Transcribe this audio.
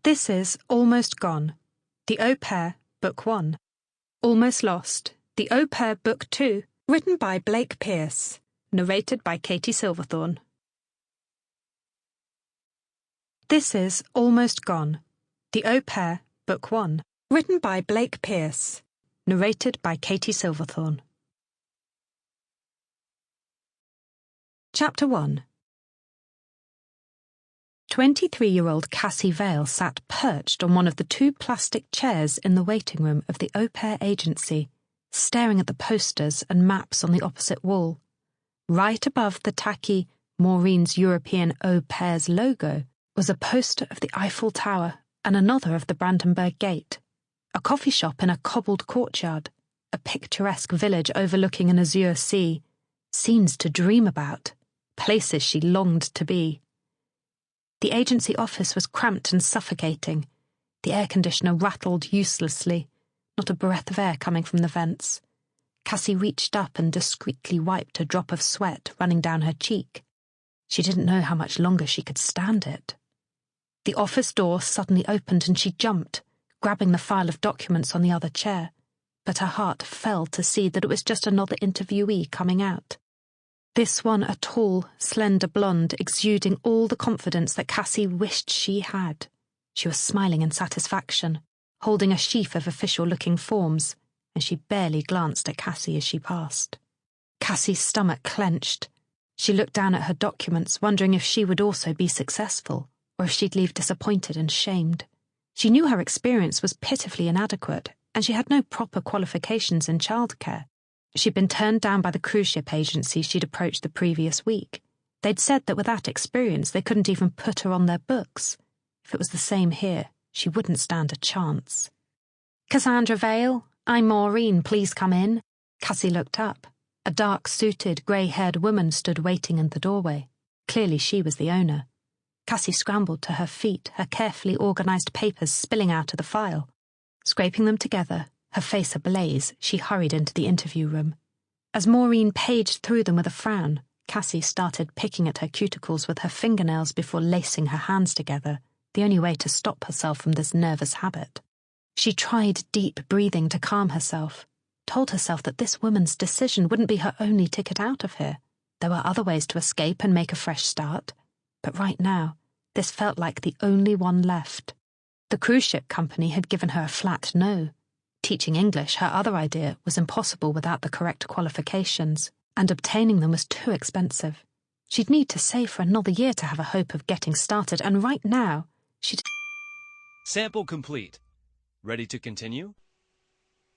This is Almost Gone, The Au Pair, Book 1. Almost Lost, The Au Pair, Book 2, written by Blake Pierce, narrated by Katie Silverthorne. This is Almost Gone, The Au Pair, Book 1, written by Blake Pierce, narrated by Katie Silverthorne. Chapter 1. 23-year-old Cassie Vale sat perched on one of the two plastic chairs in the waiting room of the au pair agency, staring at the posters and maps on the opposite wall. Right above the tacky Maureen's European Au Pairs logo was a poster of the Eiffel Tower and another of the Brandenburg Gate, a coffee shop in a cobbled courtyard, a picturesque village overlooking an azure sea, scenes to dream about, places she longed to be. The agency office was cramped and suffocating. The air conditioner rattled uselessly, not a breath of air coming from the vents. Cassie reached up and discreetly wiped a drop of sweat running down her cheek. She didn't know how much longer she could stand it. The office door suddenly opened and she jumped, grabbing the file of documents on the other chair, but her heart fell to see that it was just another interviewee coming out. This one a tall, slender blonde exuding all the confidence that Cassie wished she had. She was smiling in satisfaction, holding a sheaf of official-looking forms, and she barely glanced at Cassie as she passed. Cassie's stomach clenched. She looked down at her documents, wondering if she would also be successful, or if she'd leave disappointed and shamed. She knew her experience was pitifully inadequate, and she had no proper qualifications in childcare. She'd been turned down by the cruise ship agency she'd approached the previous week. They'd said that without experience they couldn't even put her on their books. If it was the same here, she wouldn't stand a chance. "Cassandra Vale, I'm Maureen, please come in." Cassie looked up. A dark-suited, grey-haired woman stood waiting in the doorway. Clearly she was the owner. Cassie scrambled to her feet, her carefully organised papers spilling out of the file. Scraping them together, her face ablaze, she hurried into the interview room. As Maureen paged through them with a frown, Cassie started picking at her cuticles with her fingernails before lacing her hands together, the only way to stop herself from this nervous habit. She tried deep breathing to calm herself, told herself that this woman's decision wouldn't be her only ticket out of here. There were other ways to escape and make a fresh start, but right now, this felt like the only one left. The cruise ship company had given her a flat no. Teaching English, her other idea, was impossible without the correct qualifications, and obtaining them was too expensive. She'd need to save for another year to have a hope of getting started, and right now, she'd... Sample complete. Ready to continue?